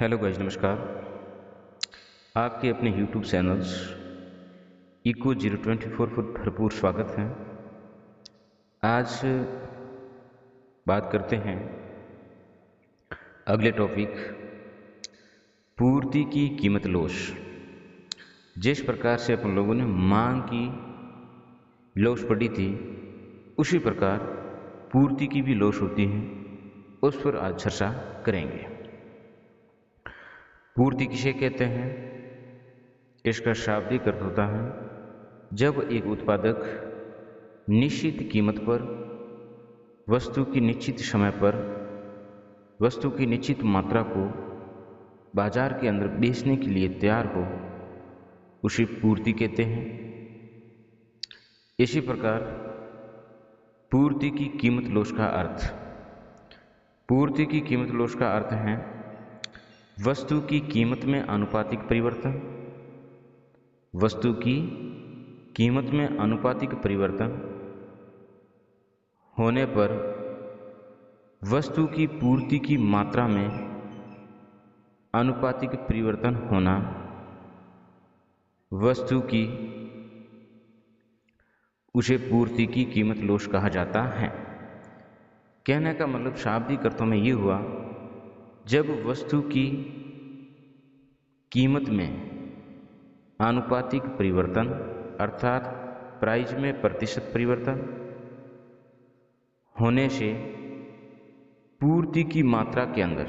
Hello guys, नमस्कार। आपके अपने यूट्यूब चैनल्स इको 024 पर भरपूर स्वागत है। आज बात करते हैं अगले टॉपिक, पूर्ति की कीमत लोश। जिस प्रकार से अपन लोगों ने मांग की लोश पढ़ी थी, उसी प्रकार पूर्ति की भी लोश होती है, उस पर आज चर्चा करेंगे। पूर्ति किसे कहते हैं? इसका शाब्दिक अर्थ होता है जब एक उत्पादक निश्चित कीमत पर वस्तु की निश्चित समय पर वस्तु की निश्चित मात्रा को बाजार के अंदर बेचने के लिए तैयार हो, उसे पूर्ति कहते हैं। इसी प्रकार पूर्ति की कीमत लोश का अर्थ, पूर्ति की कीमत लोश का अर्थ है वस्तु की कीमत में आनुपातिक परिवर्तन। वस्तु की कीमत में आनुपातिक परिवर्तन होने पर वस्तु की पूर्ति की मात्रा में आनुपातिक परिवर्तन होना वस्तु की उसे पूर्ति की कीमत लोश कहा जाता है। कहने का मतलब शाब्दिक अर्थों में ये हुआ, जब वस्तु की कीमत में आनुपातिक परिवर्तन अर्थात प्राइस में प्रतिशत परिवर्तन होने से पूर्ति की मात्रा के अंदर,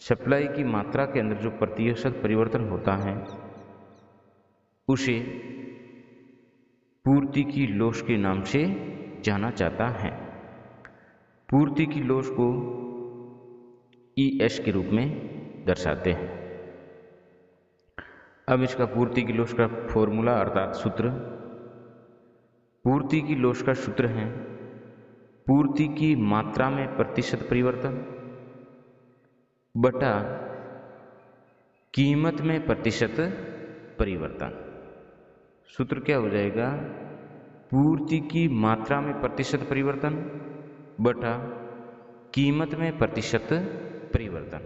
सप्लाई की मात्रा के अंदर जो प्रतिशत परिवर्तन होता है, उसे पूर्ति की लोश के नाम से जाना जाता है। पूर्ति की लोश को ES के रूप में दर्शाते हैं। अब इसका पूर्ति की लोश का फॉर्मूला अर्थात सूत्र, पूर्ति की लोश का सूत्र है पूर्ति की मात्रा में प्रतिशत परिवर्तन बटा कीमत में प्रतिशत परिवर्तन। सूत्र क्या हो जाएगा? पूर्ति की मात्रा में प्रतिशत परिवर्तन बटा कीमत में प्रतिशत परिवर्तन।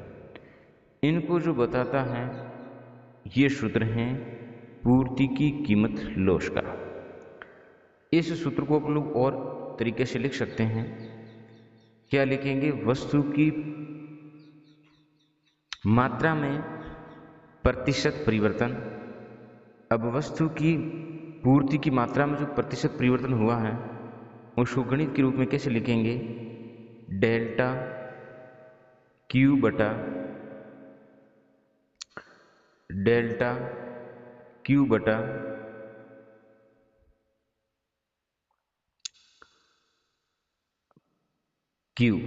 इनको जो बताता है ये सूत्र है पूर्ति की कीमत लोश का। इस सूत्र को आप लोग और तरीके से लिख सकते हैं। क्या लिखेंगे? वस्तु की मात्रा में प्रतिशत परिवर्तन। अब वस्तु की पूर्ति की मात्रा में जो प्रतिशत परिवर्तन हुआ है, उसको गणित के रूप में कैसे लिखेंगे? डेल्टा क्यू बटा डेल्टा क्यू बटा क्यू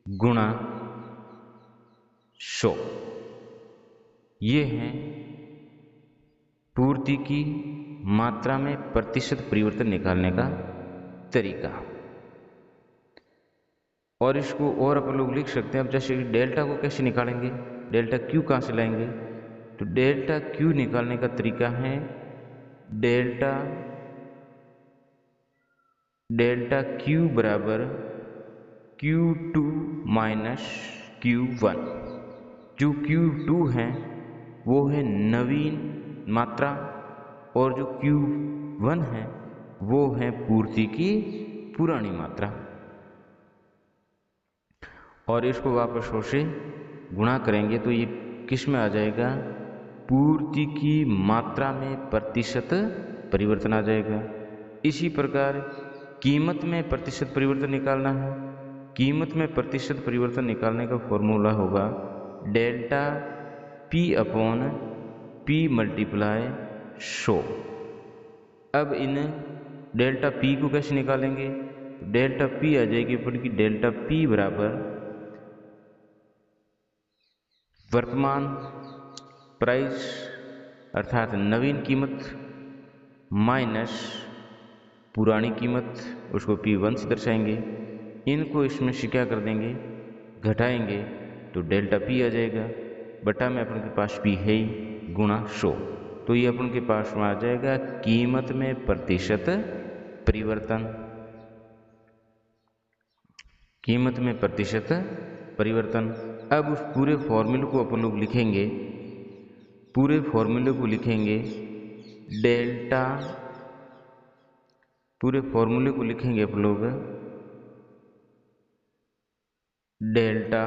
गुणा 100। ये है पूर्ति की मात्रा में प्रतिशत परिवर्तन निकालने का तरीका। और इसको और अपन लोग लिख सकते हैं। अब जैसे डेल्टा को कैसे निकालेंगे? डेल्टा क्यू कहाँ से लाएंगे? तो डेल्टा क्यू निकालने का तरीका है डेल्टा क्यू बराबर Q2 माइनस Q1। जो Q2 है वो है नवीन मात्रा और जो Q1 है वो है पूर्ति की पुरानी मात्रा। और इसको वापस 100 से गुणा करेंगे तो ये किस में आ जाएगा? पूर्ति की मात्रा में प्रतिशत परिवर्तन आ जाएगा। इसी प्रकार कीमत में प्रतिशत परिवर्तन निकालना है। कीमत में प्रतिशत परिवर्तन निकालने का फॉर्मूला होगा delta P upon P multiply 100। अब इन डेल्टा P को कैसे निकालेंगे? डेल्टा P आ जाएगी अपन की डेल्टा P बराबर वर्तमान प्राइस अर्थात नवीन कीमत माइनस पुरानी कीमत, उसको P1 से दर्शाएंगे। इनको इसमें से क्या कर देंगे? घटाएंगे तो डेल्टा P आ जाएगा बटा में अपन के पास P है ही गुणा 100। तो ये अपन के पास में आ जाएगा कीमत में प्रतिशत परिवर्तन। कीमत में प्रतिशत परिवर्तन अब उस पूरे फॉर्मूले को अपन लोग लिखेंगे, पूरे फॉर्मूले को लिखेंगे डेल्टा, पूरे फॉर्मूले को लिखेंगे अपन लोग डेल्टा,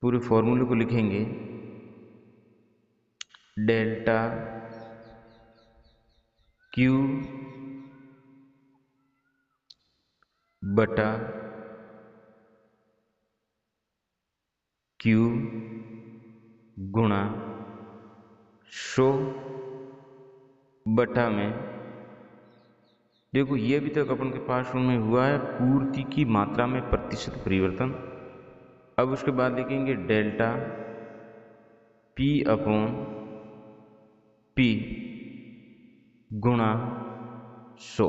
पूरे फॉर्मूले को लिखेंगे डेल्टा क्यू बटा क्यू गुणा 100 बटा में, देखो ये अभी तक अपन के पास में हुआ है पूर्ति की मात्रा में प्रतिशत परिवर्तन। अब उसके बाद लिखेंगे डेल्टा P अपॉन P गुणा 100,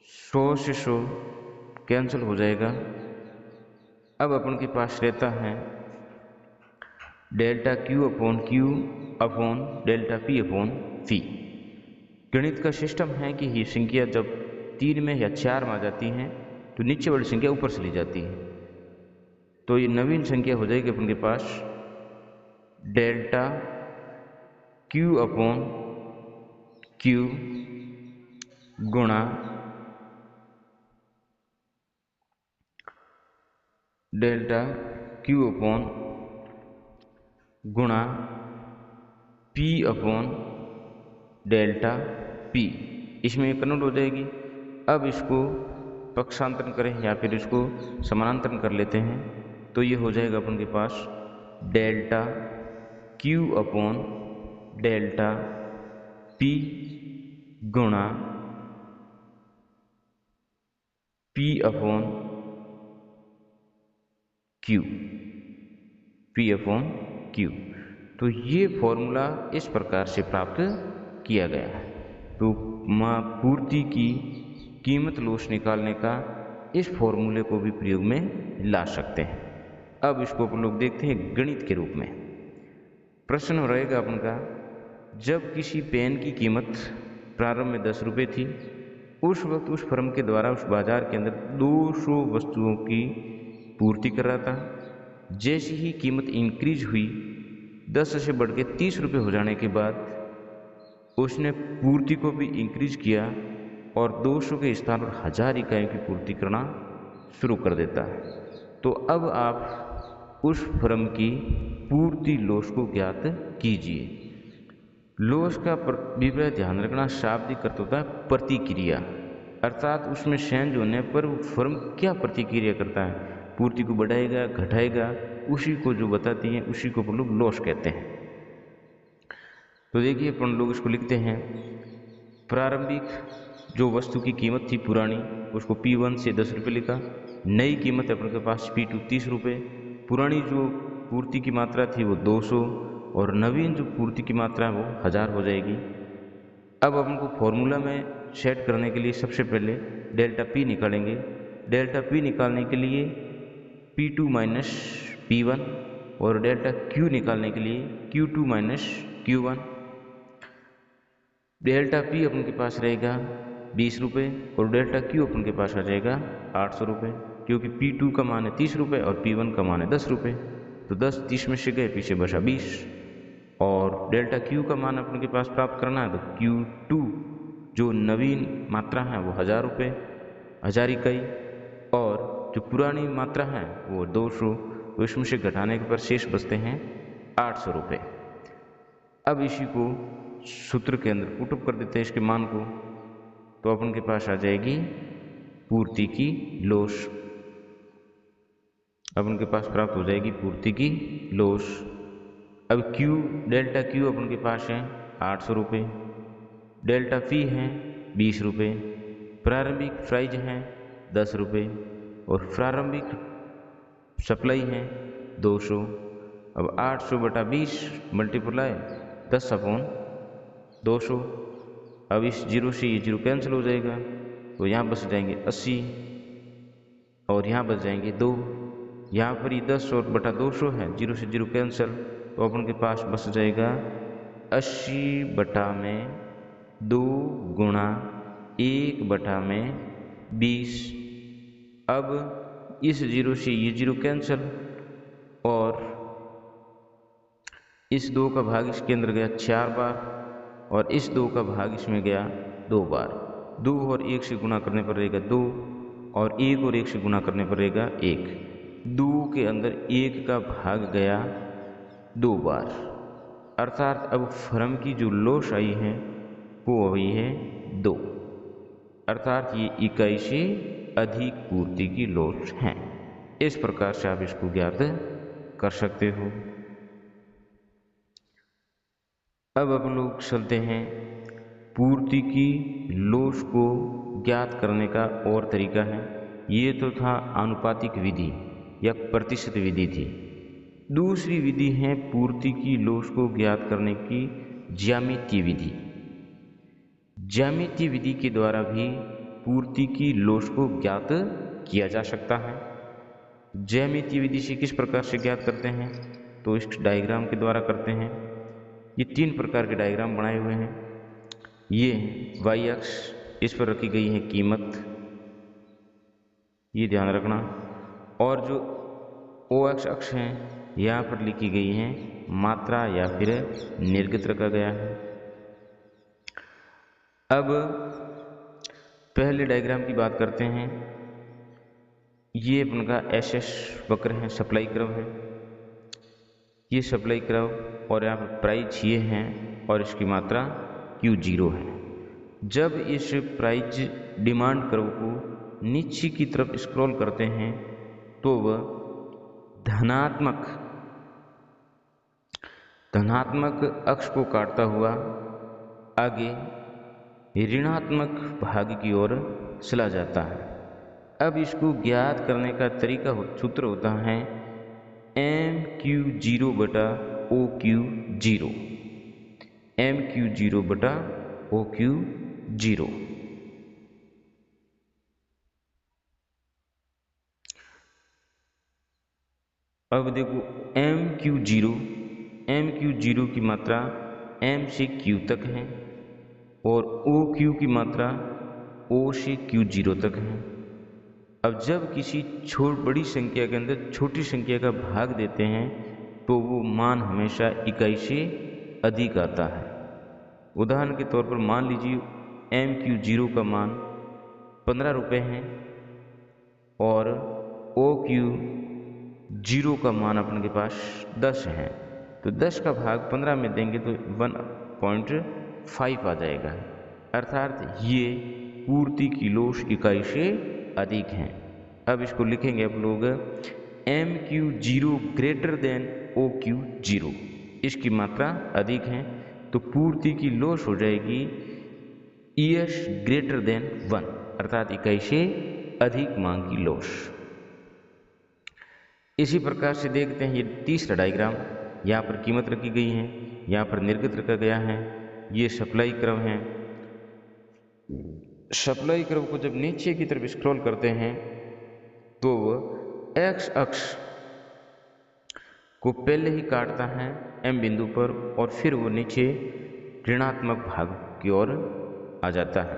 100 से 100 कैंसिल हो जाएगा। अब अपन के पास रहता है delta Q upon delta P upon V। गणित का सिस्टम है कि ये संख्या जब 3 में या 4 में आ जाती हैं तो नीचे वाली संख्या ऊपर चली जाती है, तो ये नवीन संख्या हो जाएगी अपन के पास डेल्टा Q अपॉन Q गुणा डेल्टा Q अपॉन गुणा P अपॉन डेल्टा P, इसमें कन्वर्ट हो जाएगी। अब इसको पक्षांतरण करें या फिर इसको समानांतरण कर लेते हैं, तो ये हो जाएगा अपन के पास delta Q upon delta P गुणा P upon Q, P upon Q। तो ये फॉर्मूला इस प्रकार से प्राप्त किया गया है। तो पूर्ति की कीमत लोच निकालने का इस फॉर्मूले को भी प्रयोग में ला सकते हैं। अब इसको अपन लोग देखते हैं गणित के रूप में। प्रश्न रहेगा अपन का, जब किसी पेन की कीमत प्रारंभ में 10 रुपये थी, उस वक्त उस फर्म के द्वारा उस बाजार के अंदर 200 वस्तुओं की पूर्ति कर रहा था। जैसी ही कीमत इंक्रीज हुई 10 से बढ़ के 30 रुपये हो जाने के बाद उसने पूर्ति को भी इंक्रीज किया और 200 के स्थान पर 1000 इकाइयों की पूर्ति करना शुरू कर देता है। तो अब आप उस फर्म की पूर्ति लोच को ज्ञात कीजिए। लोच का विवरण ध्यान रखना, शाब्दिक अर्थ होता है प्रतिक्रिया, अर्थात उसमें चेंज होने पर वो फर्म क्या प्रतिक्रिया करता है, पूर्ति को बढ़ाएगा घटाएगा, उसी को जो बताती है उसी को अपन लोग लोच कहते हैं। तो देखिए अपन लोग इसको लिखते हैं, प्रारंभिक जो वस्तु की कीमत थी पुरानी उसको P1 से 10 रुपये लिखा, नई कीमत अपन के पास P2 30 रुपये, पुरानी जो पूर्ति की मात्रा थी वो 200 और नवीन जो पूर्ति की मात्रा है वो 1000 हो जाएगी। अब अपन को फॉर्मूला में सेट करने के लिए सबसे पहले डेल्टा P निकालेंगे। डेल्टा P निकालने के लिए P2 माइनस P1 और डेल्टा Q निकालने के लिए Q2 minus Q1। Delta P अपन के पास रहेगा 20 रुपये और डेल्टा Q अपन के पास आ जाएगा 800 रुपये, क्योंकि P2 का मान है 30 रुपये और P1 का मान है 10 रुपये। तो 10 30 में से गए, पीछे बचा 20 और डेल्टा Q का मान अपन के पास प्राप्त करना है, तो Q2 जो नवीन मात्रा है वो 1000 रुपये, 1000 इकाई, और जो पुरानी मात्रा है वो 200, तो इसमें से घटाने के पर शेष बचते हैं 800 रुपये। अब इसी को सूत्र के अंदर पुटअप कर देते हैं इसके मान को, तो अपन के पास आ जाएगी पूर्ति की लोच, अपन के पास प्राप्त हो जाएगी पूर्ति की लोच। अब डेल्टा Q अपन के पास है 800 रुपये, डेल्टा P है 20 रुपये, प्रारंभिक प्राइज है 10 रुपये और प्रारंभिक सप्लाई है 200। अब 800 बटा 20 मल्टीप्लाई 10 अपॉन 200। अब इस जीरो से ये जीरो कैंसिल हो जाएगा, तो यहाँ बच जाएंगे 80 और यहाँ बच जाएंगे 2। यहाँ पर ही 10 और बटा 200 है, जीरो से जीरो कैंसिल, तो अपन के पास बच जाएगा 80 बटा में 2 गुणा 1 बटा में 20 अब इस जीरो से ये जीरो कैंसिल, और इस 2 का भाग इसके अंदर गया 4 बार, और इस 2 का भाग इसमें गया 2 बार। 2 और 1 से गुणा करने पर रहेगा 2, और 1 और 1 से गुणा करने पर रहेगा 1। 2 के अंदर 1 का भाग गया 2 बार, अर्थात अब फर्म की जो लोश आई है वो हुई है 2, अर्थात ये इकाई से अधिक पूर्ति की लोश है। इस प्रकार से आप इसको ज्ञात कर सकते हो। अब अपन लोग चलते हैं पूर्ति की लोश को ज्ञात करने का और तरीका है। ये तो था आनुपातिक विधि या प्रतिशत विधि थी। दूसरी विधि है पूर्ति की लोश को ज्ञात करने की ज्यामितीय विधि। ज्यामितीय विधि के द्वारा भी पूर्ति की लोश को ज्ञात किया जा सकता है। ज्यामितीय विधि से किस प्रकार से ज्ञात करते हैं, तो इस डायग्राम के द्वारा करते हैं। ये 3 प्रकार के डायग्राम बनाए हुए हैं। ये वाई अक्ष, इस पर रखी गई है कीमत, ये ध्यान रखना, और जो ओ एक्स अक्ष है यहाँ पर लिखी गई है मात्रा या फिर निर्गत रखा गया है। अब पहले डायग्राम की बात करते हैं। ये अपन का एसएस वक्र है, सप्लाई कर्व है। ये सप्लाई कर्व, और यहाँ पर प्राइस ये है और इसकी मात्रा Q0 है। जब इस प्राइस डिमांड कर्व को नीचे की तरफ स्क्रॉल करते हैं तो वह धनात्मक अक्ष को काटता हुआ आगे ऋणात्मक भाग की ओर चला जाता है। अब इसको ज्ञात करने का तरीका सूत्र होता है MQ0 बटा OQ0, MQ0 बटा OQ0। अब देखो MQ0 की मात्रा M से Q तक है और OQ की मात्रा O से Q0 तक है। अब जब किसी बड़ी संख्या के अंदर छोटी संख्या का भाग देते हैं तो वो मान हमेशा इकाई से अधिक आता है। उदाहरण के तौर पर मान लीजिए MQ0 का मान 15 रुपये है और OQ0 का मान अपने के पास 10 है, तो 10 का भाग 15 में देंगे तो 1.5 आ जाएगा, अर्थात ये पूर्ति की लोश इकाई से अधिक हैं। अब इसको लिखेंगे आप लोग MQ0 ग्रेटर देन OQ0, इसकी मात्रा अधिक है तो पूर्ति की लोश हो जाएगी ES ग्रेटर देन 1, अर्थात इकाई से अधिक मांग की लोश। इसी प्रकार से देखते हैं ये तीसरा डायग्राम। यहाँ पर कीमत रखी गई है, यहाँ पर निर्गत रखा गया है। ये सप्लाई कर्व है। सप्लाई कर्व को जब नीचे की तरफ स्क्रॉल करते हैं तो एक्स अक्ष को पहले ही काटता है M बिंदु पर और फिर वो नीचे ऋणात्मक भाग की ओर आ जाता है।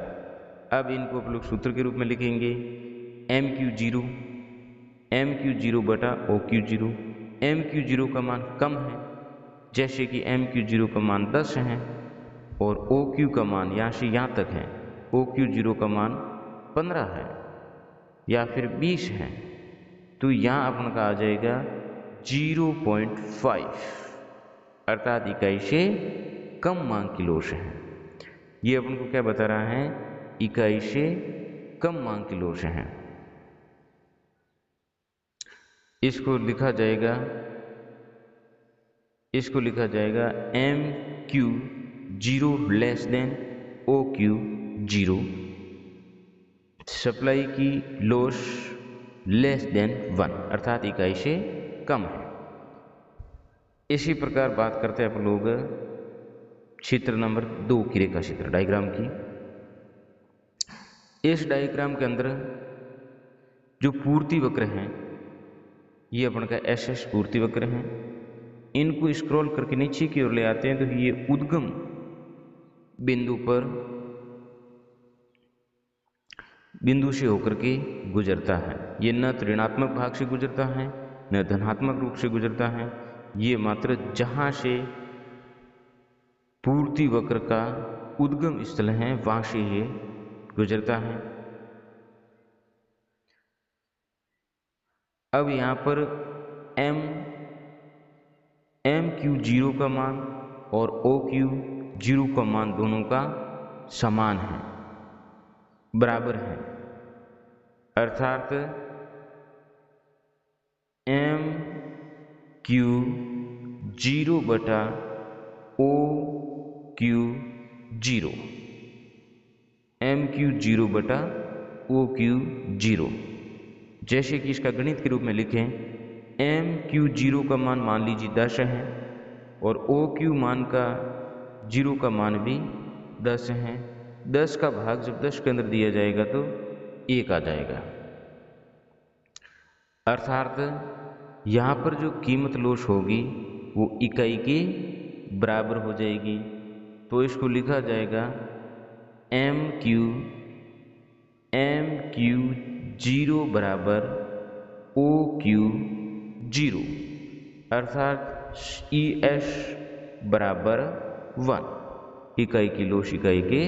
अब इनको आप लोग सूत्र के रूप में लिखेंगे MQ0 बटा OQ0। MQ0 का मान कम है, जैसे कि MQ0 का मान 10 है और OQ का मान यहाँ से यहाँ तक है, OQ0 का मान 15 है या फिर 20 है, तो यहाँ अपन का आ जाएगा 0.5, अर्थात इकाई से कम मांग की लोश है। ये अपन को क्या बता रहा है, इकाई से कम मांग की लोश है। इसको लिखा जाएगा MQ0 less than OQ0, supply की लोश लेस देन 1, अर्थात इकाई से कम है। इसी प्रकार बात करते हैं आप लोग चित्र नंबर 2 की रेखा चित्र डायग्राम की। इस डायग्राम के अंदर जो पूर्ति वक्र हैं ये अपन का SS पूर्ति वक्र हैं। इनको स्क्रॉल करके नीचे की ओर ले आते हैं तो ये उद्गम बिंदु से होकर के गुजरता है। ये न तो ऋणात्मक भाग से गुजरता है न धनात्मक रूप से गुजरता है, ये मात्र जहाँ से पूर्ति वक्र का उद्गम स्थल है वहाँ से ये गुजरता है। अब यहाँ पर एम क्यू जीरो का मान और ओ क्यू जीरो का मान दोनों का समान है, बराबर है, अर्थात एम क्यू जीरो बटा O Q zero, M Q zero बटा ओ क्यू जीरो। जैसे कि इसका गणित के रूप में लिखें, एम क्यू जीरो का मान लीजिए 10 है और ओ क्यू मान का जीरो का मान भी 10 है। 10 का भाग जब 10 के अंदर दिया जाएगा तो 1 आ जाएगा, अर्थात यहाँ पर जो कीमत लोश होगी वो इकाई के बराबर हो जाएगी। तो इसको लिखा जाएगा एम क्यू जीरो बराबर ओ क्यू जीरो, अर्थात ई एस बराबर 1, इकाई की लोश इकाई के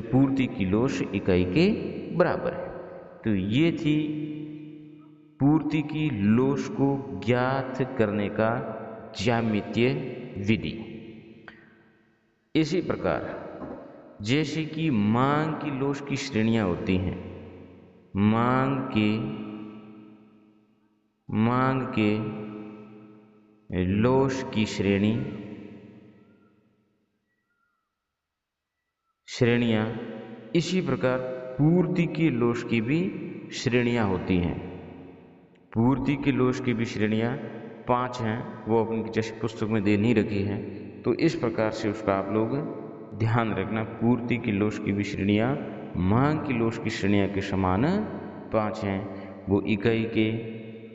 पूर्ति की लोश इकाई के बराबर है। तो ये थी पूर्ति की लोश को ज्ञात करने का ज्यामितीय विधि। इसी प्रकार जैसे कि मांग की लोश की श्रेणियां होती हैं, मांग के लोश की श्रेणियां, इसी प्रकार पूर्ति की लोश की भी श्रेणियां होती हैं। पूर्ति की लोश की भी श्रेणियां 5 हैं, वो अपनी जैसे पुस्तक में दे नहीं रखी है, तो इस प्रकार से उसका आप लोग ध्यान रखना। पूर्ति की लोश की भी श्रेणियां मांग की लोश की श्रेणियां के समान 5 हैं। वो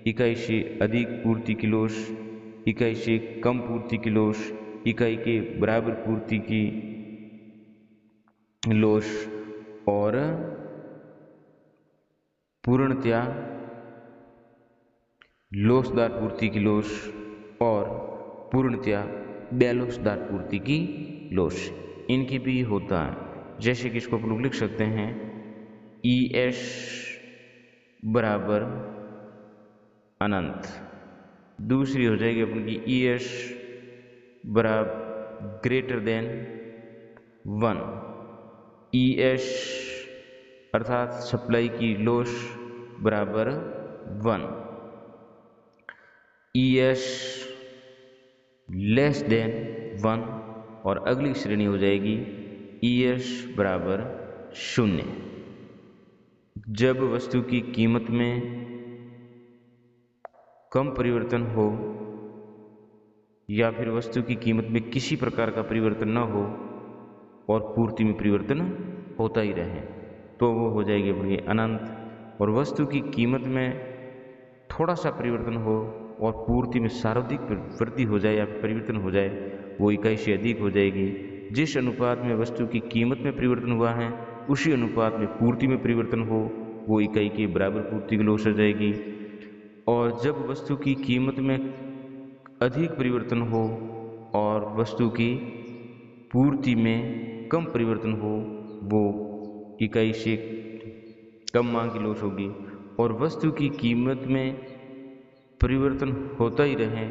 इकाई से अधिक पूर्ति की लोश, इकाई से कम पूर्ति की लोश, इकाई के बराबर पूर्ति की लोश और पूर्णतया लोशदार पूर्ति की लोश और पूर्णतया बेलोशदार पूर्ति की लोश, इनकी भी होता है। जैसे कि इसको अपन लोग लिख सकते हैं ई एस बराबर अनंत, दूसरी हो जाएगी अपन की ई एस बराबर ग्रेटर देन 1, ई एस अर्थात सप्लाई की लोश बराबर 1, ई एस लेस देन 1 और अगली श्रेणी हो जाएगी ई एस बराबर 0। जब वस्तु की कीमत में कम परिवर्तन हो या फिर वस्तु की कीमत में किसी प्रकार का परिवर्तन न हो और पूर्ति में परिवर्तन होता ही रहे तो वो हो जाएगी अपनी अनंत। और वस्तु की कीमत में थोड़ा सा परिवर्तन हो और पूर्ति में सर्वाधिक वृद्धि हो जाए या परिवर्तन हो जाए, वो इकाई से अधिक हो जाएगी। जिस अनुपात में वस्तु की कीमत में परिवर्तन हुआ है उसी अनुपात में पूर्ति में परिवर्तन हो, वो इकाई के बराबर पूर्ति की लोश हो जाएगी। और जब वस्तु की कीमत में अधिक परिवर्तन हो और वस्तु की पूर्ति में कम परिवर्तन हो, वो इकाई से कम मांग की लोश होगी। और वस्तु की कीमत में परिवर्तन होता ही रहे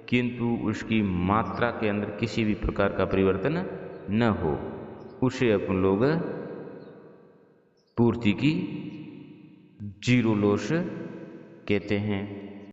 किंतु उसकी मात्रा के अंदर किसी भी प्रकार का परिवर्तन न हो, उसे अपन लोग पूर्ति की जीरो लोश कहते हैं।